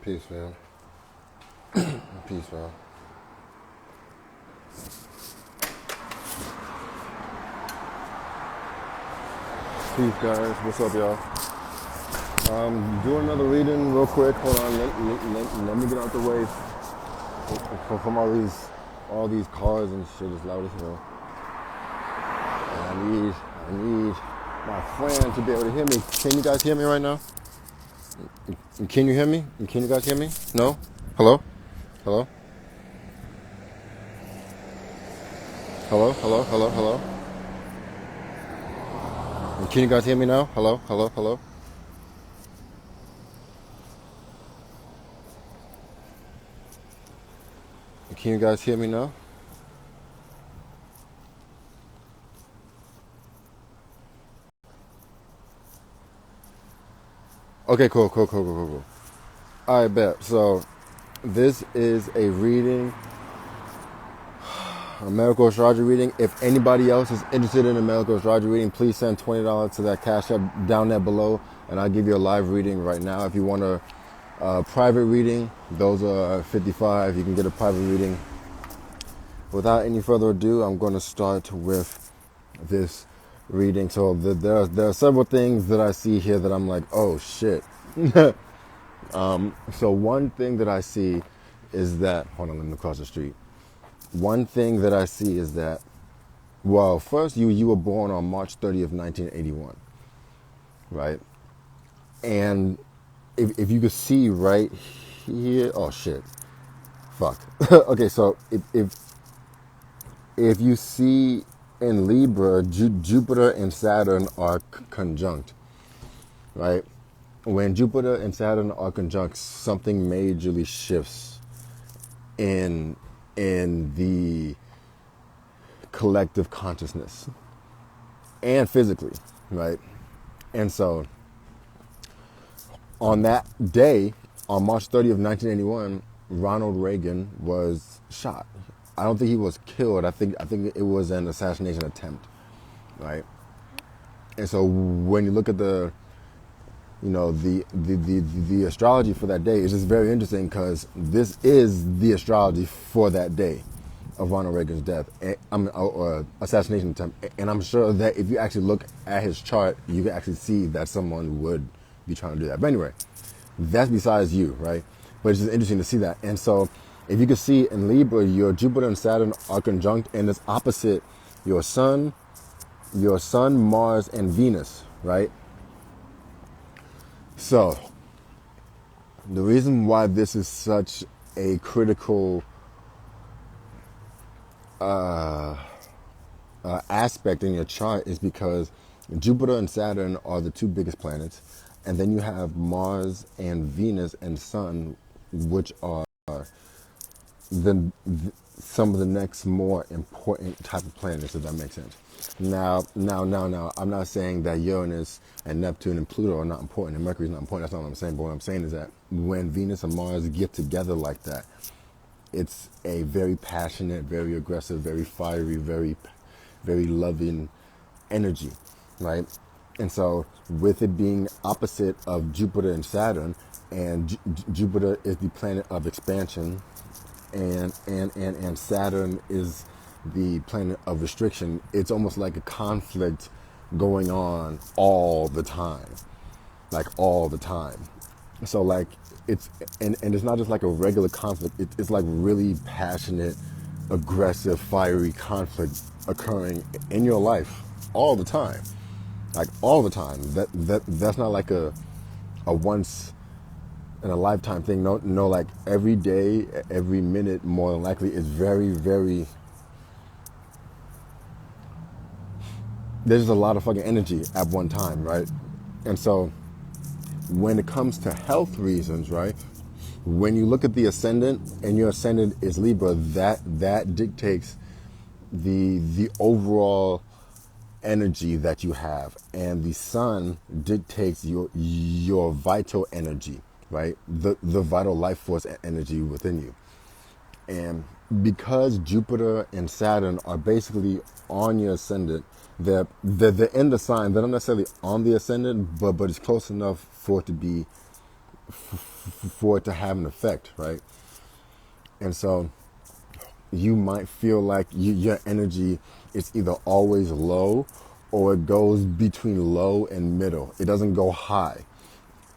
Peace, man. Peace, man. Peace, guys. What's up, y'all? Do another reading real quick. Hold on. Let me get out the way from all these cars and shit. It's loud as hell. And I need my friend to be able to hear me. Can you guys hear me right now? Can you hear me? Can you guys hear me? No? Hello? Hello? Hello? Hello? Hello? Hello? Can you guys hear me now? Hello? Hello? Hello? Can you guys hear me now? Okay, cool. All right, bet. So this is a reading, a medical astrology reading. If anybody else is interested in a medical astrology reading, please send $20 to that cash app down there below, and I'll give you a live reading right now. If you want a private reading, those are $55. You can get a private reading. Without any further ado, I'm going to start with this reading. So there are several things that I see here that I'm like, oh shit. So one thing that I see is that, hold on, let me cross the street. One thing that I see is that, well, first you were born on March 30th, 1981, right? And if you could see right here, oh shit, fuck. Okay, so if you see in Libra, Jupiter and Saturn are conjunct, right? When Jupiter and Saturn are conjunct, something majorly shifts in the collective consciousness and physically, right? And so on that day, on March 30th, 1981, Ronald Reagan was shot. I don't think he was killed. I think it was an assassination attempt, right? And so when you look at the astrology for that day, it's just very interesting because this is the astrology for that day of Ronald Reagan's death, or assassination attempt. And I'm sure that if you actually look at his chart, you can actually see that someone would be trying to do that. But anyway, that's besides you, right? But it's just interesting to see that. And so if you can see in Libra, your Jupiter and Saturn are conjunct, and it's opposite your Sun, Mars, and Venus, right? So the reason why this is such a critical aspect in your chart is because Jupiter and Saturn are the two biggest planets, and then you have Mars and Venus and Sun, which are some of the next more important type of planets, if that makes sense. Now, I'm not saying that Uranus and Neptune and Pluto are not important and Mercury is not important. That's not what I'm saying. But what I'm saying is that when Venus and Mars get together like that, it's a very passionate, very aggressive, very fiery, very loving energy, right? And so with it being opposite of Jupiter and Saturn, and Jupiter is the planet of expansion, and Saturn is the planet of restriction, it's almost like a conflict going on all the time. Like all the time. So like it's not just like a regular conflict, it's like really passionate, aggressive, fiery conflict occurring in your life all the time. Like all the time. That's not like a once in a lifetime thing. No, like every day, every minute, more than likely, is very, very. There's just a lot of fucking energy at one time, right? And so, when it comes to health reasons, right? When you look at the ascendant, and your ascendant is Libra, that dictates the overall energy that you have, and the sun dictates your vital energy, right? The vital life force energy within you. And because Jupiter and Saturn are basically on your ascendant, they're in the sign. They're not necessarily on the ascendant, but it's close enough for it to be for it to have an effect, right? And so you might feel like your energy is either always low or it goes between low and middle. It doesn't go high.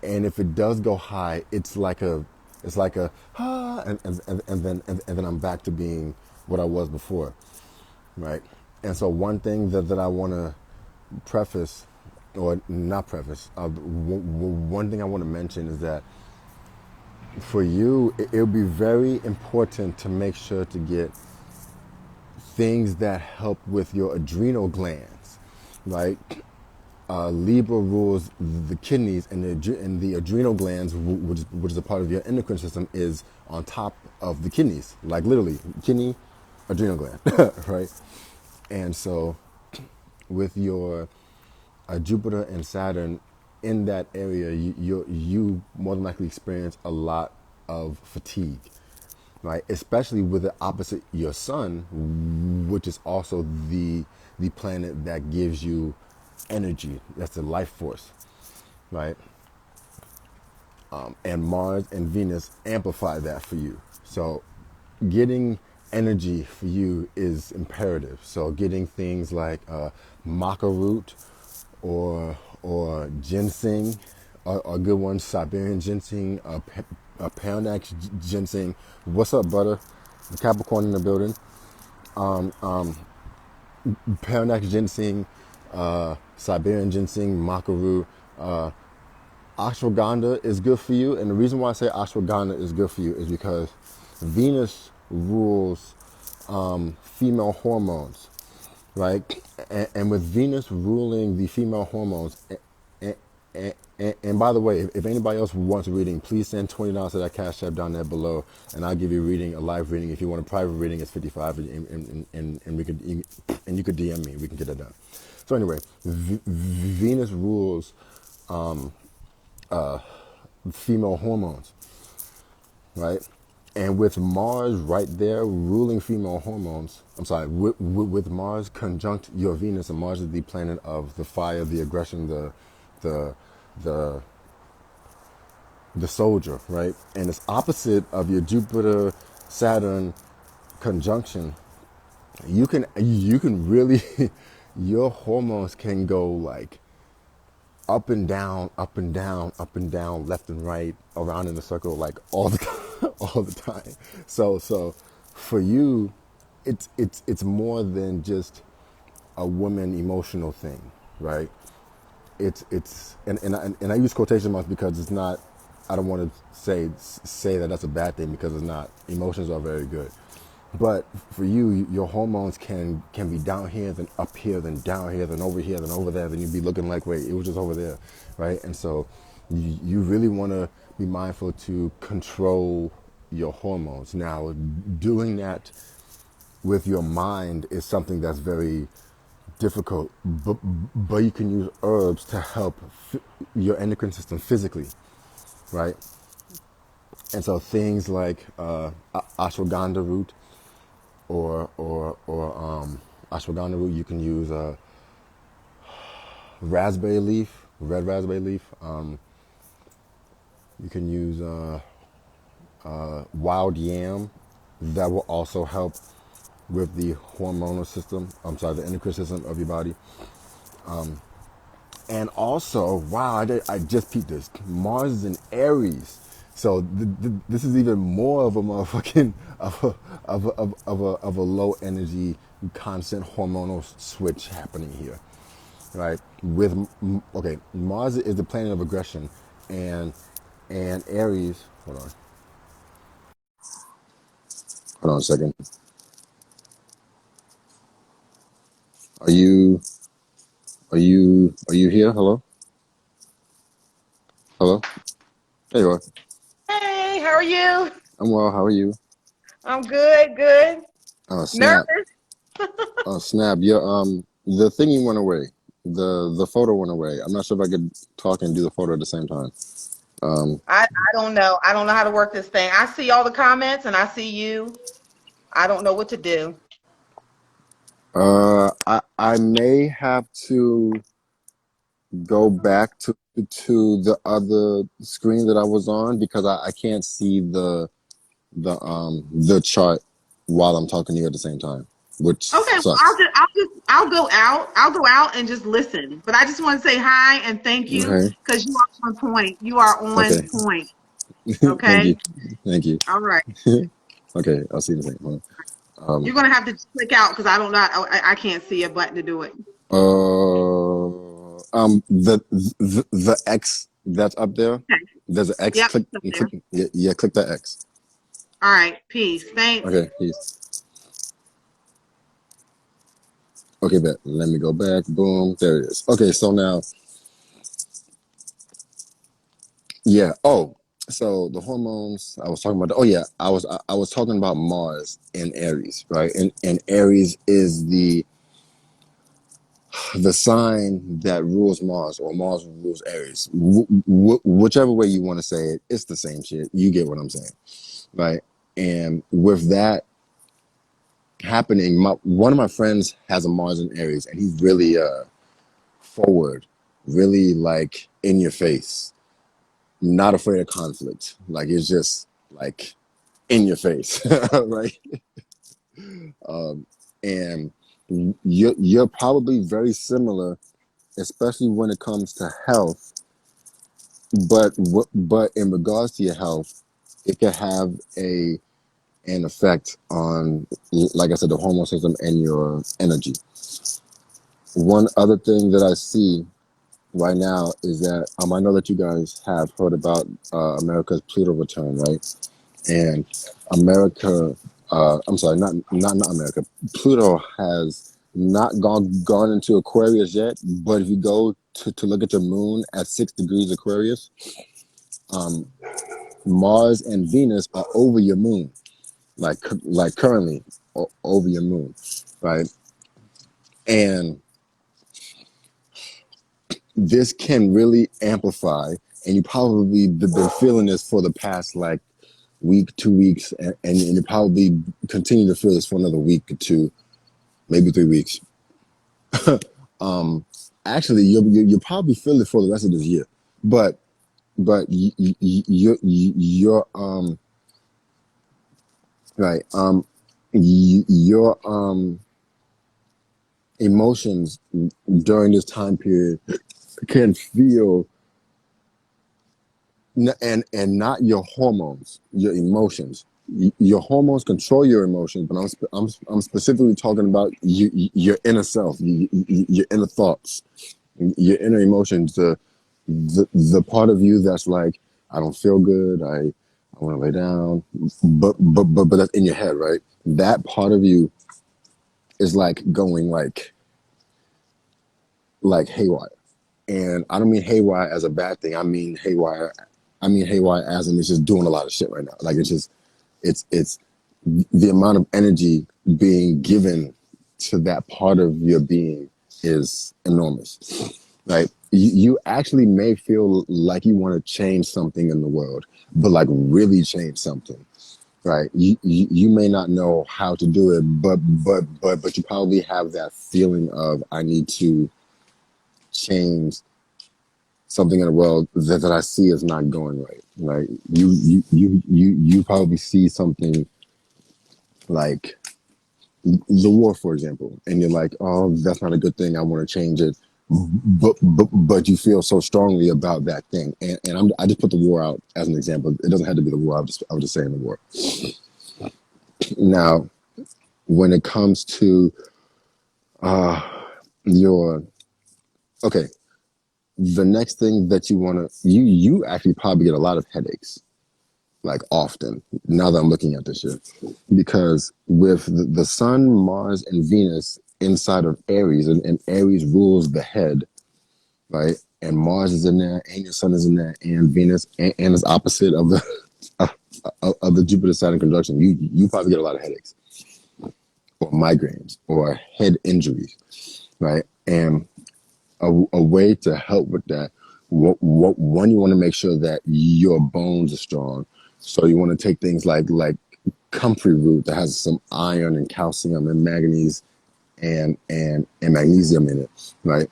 And if it does go high, it's like a and then I'm back to being what I was before, right? And so one thing that I want to preface, or not preface, one thing I want to mention is that for you, it'll be very important to make sure to get things that help with your adrenal glands, right? Libra rules the kidneys, and the adrenal glands, which is a part of your endocrine system, is on top of the kidneys, like literally kidney, adrenal gland, right? And so, with your Jupiter and Saturn in that area, you more than likely experience a lot of fatigue, right? Especially with the opposite your Sun, which is also the planet that gives you energy. That's the life force, right? And Mars and Venus amplify that for you. So getting energy for you is imperative. So getting things like maca root or ginseng are good ones. Siberian ginseng, pound axe ginseng. What's up, brother? The Capricorn in the building. Pound axe ginseng, Siberian ginseng, maca root. Ashwagandha is good for you, and the reason why I say ashwagandha is good for you is because Venus rules female hormones, right? And with Venus ruling the female hormones, and by the way, if anybody else wants a reading, please send $20 to that cash app down there below, and I'll give you a reading, a live reading. If you want a private reading, it's 55, and we could and you could DM me. We can get that done. So anyway, Venus rules female hormones, right? And with Mars right there ruling female hormones, I'm sorry, with Mars conjunct your Venus, and Mars is the planet of the fire, the aggression, the the the soldier, right? And it's opposite of your Jupiter Saturn conjunction. You can really your hormones can go like up and down, up and down, up and down, left and right, around in a circle, like all the time, all the time. So for you, it's more than just a woman emotional thing, right? It's and I use quotation marks because it's not. I don't want to say that that's a bad thing, because it's not. Emotions are very good, but for you, your hormones can be down here, then up here, then down here, then over here, then over there. Then you'd be looking like, wait, it was just over there, right? And so you really want to be mindful to control your hormones. Now, doing that with your mind is something that's very difficult, but you can use herbs to help your endocrine system physically, right? And so things like ashwagandha root or ashwagandha root, you can use raspberry leaf, red raspberry leaf. You can use wild yam. That will also help with the hormonal system. I'm sorry, the endocrine system of your body. And also, wow, I just peeped this. Mars is in Aries, so this is even more of a motherfucking of a low energy, constant hormonal switch happening here, right? Okay, Mars is the planet of aggression, and Aries. Hold on a second. Are you are you here? Hello, hello. There you are. Hey, how are you? I'm well. How are you? I'm good, good. Oh snap! Nervous. Oh snap! Your the thingy went away. The photo went away. I'm not sure if I could talk and do the photo at the same time. I don't know. I don't know how to work this thing. I see all the comments and I see you. I don't know what to do. I may have to go back to to the other screen that I was on because I can't see the chart while I'm talking to you at the same time, which Okay, well, sucks. I'll go out. I'll go out and just listen. But I just want to say hi and thank you Okay. because you are on point. You are on Okay. point. Thank you. Okay. Thank you. All right. Okay, I'll see you in a second. Hold You're gonna have to click out because I don't know. I can't see a button to do it. the X that's up there. Okay. There's an X. Yep. Click, It's up click. there. Yeah, yeah, click that X. All right. Peace. Thanks. Okay, peace. Okay, bet. Let me go back. Boom. There it is. Okay, so now, yeah. Oh, so the hormones I was talking about. Oh yeah, I was talking about Mars and Aries, right? And Aries is the sign that rules Mars, or Mars rules Aries. Whichever way you want to say it, it's the same shit. You get what I'm saying, right? And with that happening, one of my friends has a Mars in Aries, and he's really forward, really like in your face, not afraid of conflict. Like it's just like in your face, right? And you're probably very similar, especially when it comes to health. But in regards to your health, it can have an effect on, like I said, the hormone system and your energy. One other thing that I see right now is that I know that you guys have heard about America's Pluto return, right? And America, I'm sorry, not America. Pluto has not gone into Aquarius yet, but if you go to look at your moon at 6 degrees Aquarius, um, Mars and Venus are over your moon, like currently over your moon, right? And this can really amplify, and you probably been feeling this for the past like week, 2 weeks, and you probably continue to feel this for another week or two, maybe 3 weeks. um, Actually, you'll probably feel it for the rest of this year, but your right your emotions during this time period can feel and not your hormones, your emotions. Your hormones control your emotions, but I'm specifically talking about your inner self, your inner thoughts, your inner emotions, the part of you that's like, I don't feel good, I want to lay down, but that's in your head, right? That part of you is like going like haywire. And I don't mean haywire as a bad thing. I mean haywire as in it's just doing a lot of shit right now. Like it's the amount of energy being given to that part of your being is enormous. Like you actually may feel like you want to change something in the world, but like really change something. Right. You may not know how to do it, but you probably have that feeling of I need to change something in the world that I see is not going right. Like you probably see something like the war, for example, and you're like, oh, that's not a good thing. I want to change it, but you feel so strongly about that thing. And I just put the war out as an example. It doesn't have to be the war. I was just saying the war. Now, when it comes to uh, your okay, the next thing that you want to you actually probably get a lot of headaches like often now that I'm looking at this shit. Because with the Sun, Mars, and Venus inside of Aries, and Aries rules the head, right? And Mars is in there, and your Sun is in there, and Venus, and it's opposite of the of the Jupiter Saturn conjunction. You probably get a lot of headaches, or migraines, or head injuries, right? And a way to help with that. One, you want to make sure that your bones are strong. So you want to take things like comfrey root that has some iron and calcium and manganese and magnesium in it, right?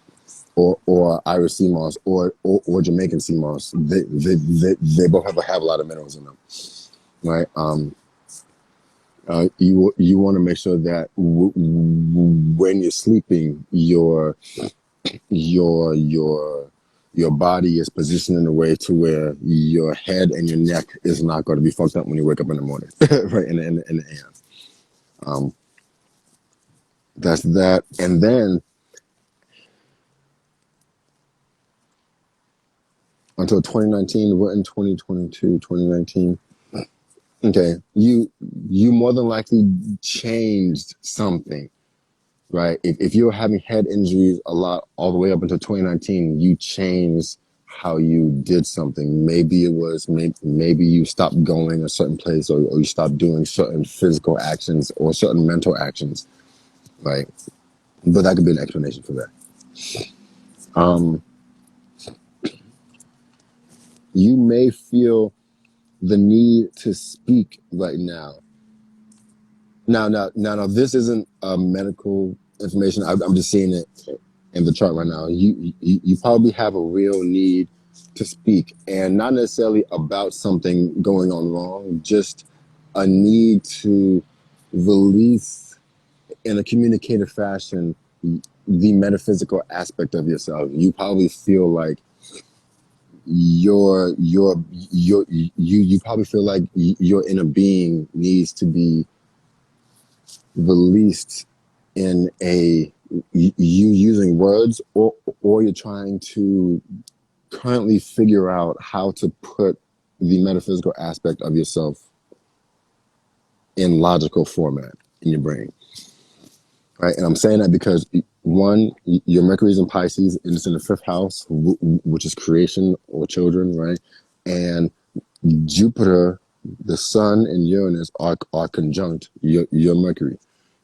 or Irish sea moss or Jamaican sea moss. They both have a lot of minerals in them, right? You want to make sure that when you're sleeping, your your your body is positioned in a way to where your head and your neck is not going to be fucked up when you wake up in the morning, right? In the AM. That's that, and then until 2019, we're in 2022, 2019. Okay, you more than likely changed something, right? If you were having head injuries a lot all the way up until 2019, you changed how you did something. Maybe it was maybe you stopped going a certain place, or you stopped doing certain physical actions or certain mental actions, right? But that could be an explanation for that. Um, you may feel the need to speak right now. Now, this isn't medical information. I'm just seeing it in the chart right now. You probably have a real need to speak, and not necessarily about something going on wrong, just a need to release in a communicative fashion the metaphysical aspect of yourself. You probably feel like you probably feel like your inner being needs to be released in a you using words, or you're trying to currently figure out how to put the metaphysical aspect of yourself in logical format in your brain, right? And I'm saying that because one, your Mercury is in Pisces and it's in the fifth house, which is creation or children, right? And Jupiter, the Sun, and Uranus are conjunct your Mercury,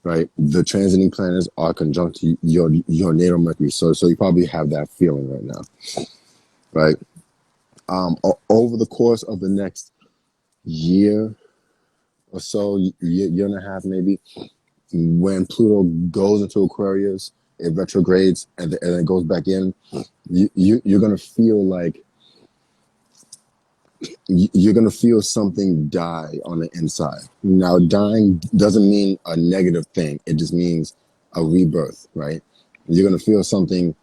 right? The transiting planets are conjunct your natal Mercury, so you probably have that feeling right now, right? Over the course of the next year or so, year and a half maybe, when Pluto goes into Aquarius, it retrogrades and then goes back in, you're gonna feel like you're going to feel something die on the inside. Now, dying doesn't mean a negative thing. It just means a rebirth, right? You're going to feel something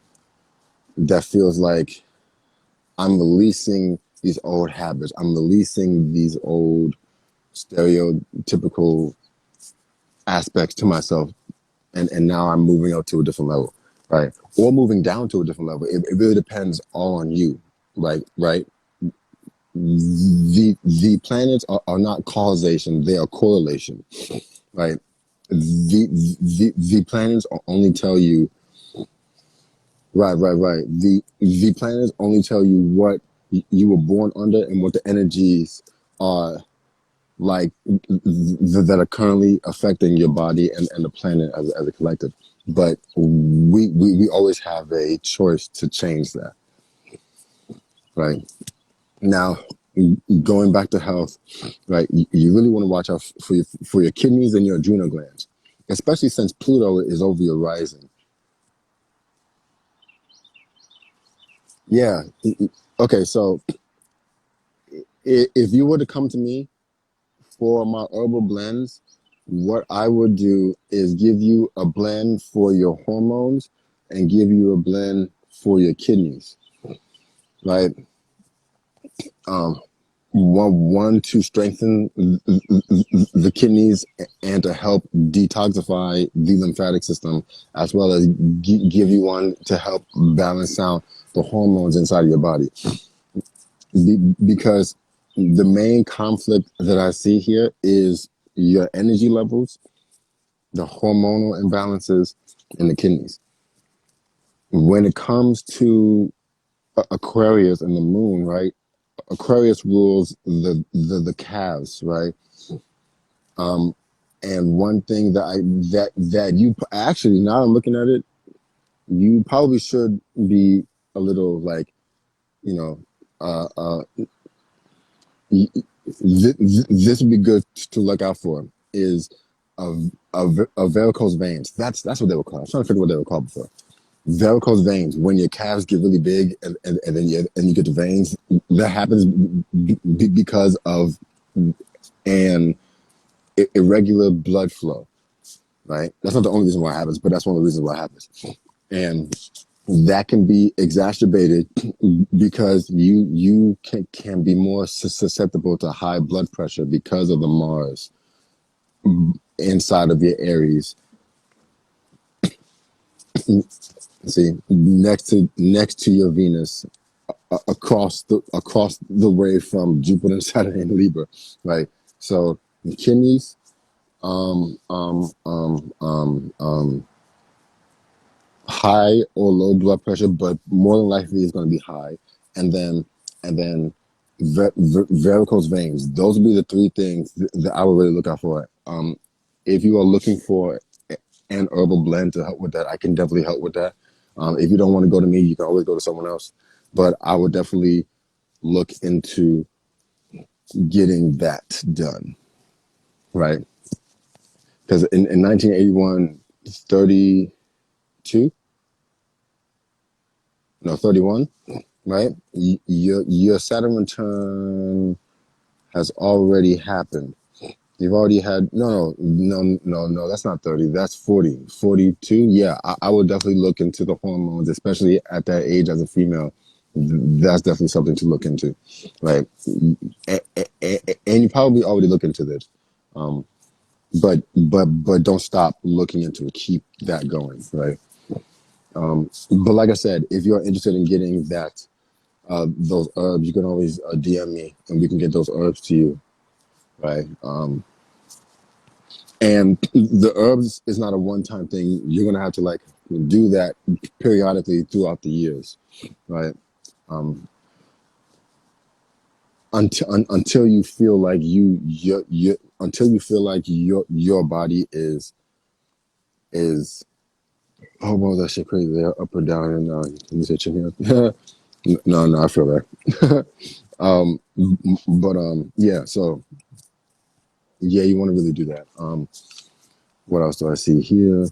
that feels like I'm releasing these old habits. I'm releasing these old stereotypical aspects to myself. And now I'm moving up to a different level, right? Or moving down to a different level. It really depends all on you, right? The planets are not causation, they are correlation, right? The planets only tell you, right. The planets only tell you what you were born under and what the energies are like that are currently affecting your body and the planet as a collective. But we always have a choice to change that, right? Now, going back to health, right? You really want to watch out for your kidneys and your adrenal glands, especially since Pluto is over your rising. Yeah. Okay. So if you were to come to me for my herbal blends, what I would do is give you a blend for your hormones and give you a blend for your kidneys, right? Um, one to strengthen the kidneys and to help detoxify the lymphatic system, as well as give you one to help balance out the hormones inside of your body. Because the main conflict that I see here is your energy levels, the hormonal imbalances, and the kidneys. When it comes to Aquarius and the moon, right? Aquarius rules the calves, right? Um, and one thing that you actually, now I'm looking at it, you probably should be a little like, you know, uh, uh, this would be good to look out for is a, a varicose veins. That's what they were called. I was trying to figure what they were called before. varicose veins, when your calves get really big and then you get the veins, that happens because of an irregular blood flow, right? That's not the only reason why it happens, but that's one of the reasons why it happens. And that can be exacerbated because you can be more susceptible to high blood pressure because of the Mars inside of your Aries. See, next to your Venus, across the way from Jupiter, Saturn, and Libra, right? So kidneys, um, um, um, um, um, high or low blood pressure, but more than likely it's going to be high, and then varicose veins. Those would be the three things that I would really look out for. If you are looking for an herbal blend to help with that, I can definitely help with that. If you don't want to go to me, you can always go to someone else. But I would definitely look into getting that done, right? Because in 1981, 32, no, 31, right? Your Saturn return has already happened. You've already had no. That's not 30. That's 40. 42. Yeah, I would definitely look into the hormones, especially at that age as a female. That's definitely something to look into, right? And you probably already look into this, um, but don't stop looking into it. Keep that going, right? But like I said, if you're interested in getting those herbs, you can always DM me, and we can get those herbs to you, right? And the herbs is not a one-time thing. You're gonna have to like do that periodically throughout the years, right? Um, until you feel like until you feel like your body is oh well that shit crazy. They're up or down and let me say chin here. No, I feel that. But yeah. So yeah, you want to really do that. What else do I see here?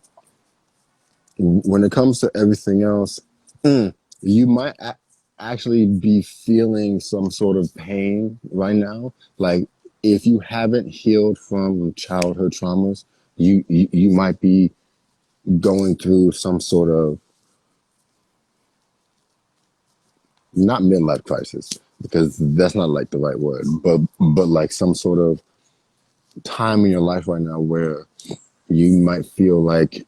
When it comes to everything else. You might actually be feeling some sort of pain right now. Like if you haven't healed from childhood traumas, you might be going through some sort of not midlife crisis because that's not like the right word, but like some sort of time in your life right now where you might feel like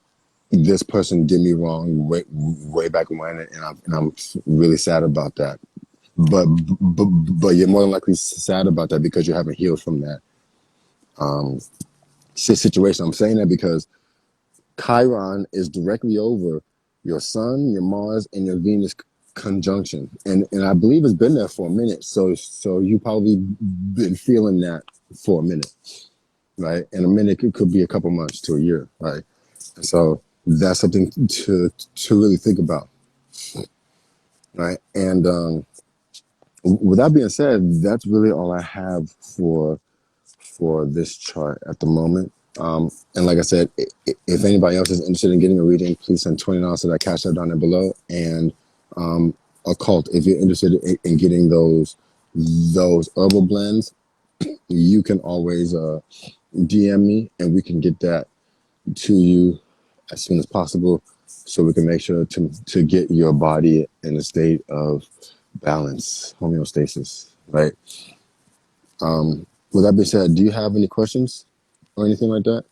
this person did me wrong way back when, and I'm really sad about that. but but you're more than likely sad about that because you haven't healed from that situation. I'm saying that because Chiron is directly over your Sun, your Mars, and your Venus conjunction, and I believe it's been there for a minute. So you probably been feeling that for a minute, right? And a minute could be a couple months to a year, right? So that's something to really think about, right? And with that being said, that's really all I have for this chart at the moment. And like I said, if anybody else is interested in getting a reading, please send $20 to that cash app down there below. And occult, if you're interested in getting those herbal blends, you can always DM me, and we can get that to you as soon as possible, so we can make sure to get your body in a state of balance, homeostasis, right? With that being said, do you have any questions or anything like that?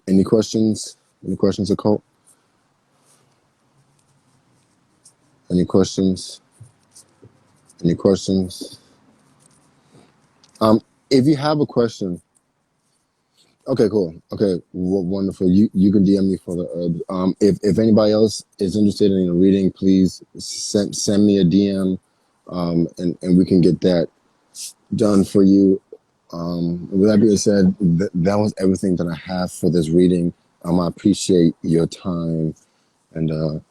Any questions? Any questions, occult? Any questions? Any questions? Um, if you have a question, okay, cool. Okay, wonderful. You can DM me for the herbs. If anybody else is interested in a reading, please send me a DM, and we can get that done for you. With that being said, that was everything that I have for this reading. I appreciate your time, and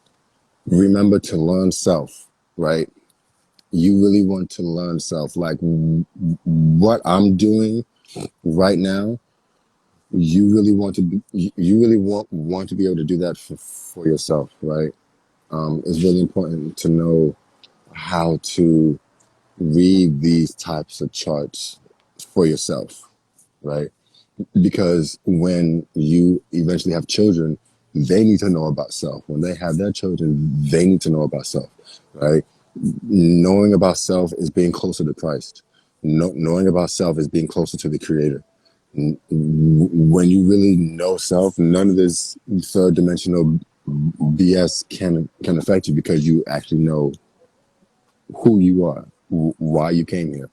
remember to learn self, right? You really want to learn self. Like what I'm doing right now you really want to be, you really want to be able to do that for yourself, right? It's really important to know how to read these types of charts for yourself, right? Because when you eventually have children, they need to know about self. When they have their children, they need to know about self, right? Knowing about self is being closer to Christ. Knowing about self is being closer to the Creator. When you really know self, none of this third dimensional BS can affect you because you actually know who you are, why you came here.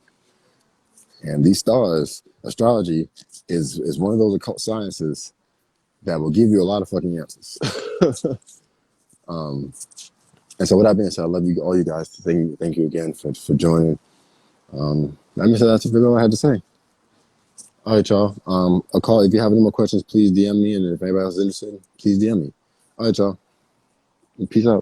And these stars, astrology, is one of those occult sciences that will give you a lot of fucking answers. And so, with that being said, I love you all, you guys. Thank you again for joining. Let me say that's really all I had to say. All right, y'all. I'll call if you have any more questions. Please DM me, and if anybody else is interested, please DM me. All right, y'all. Peace out.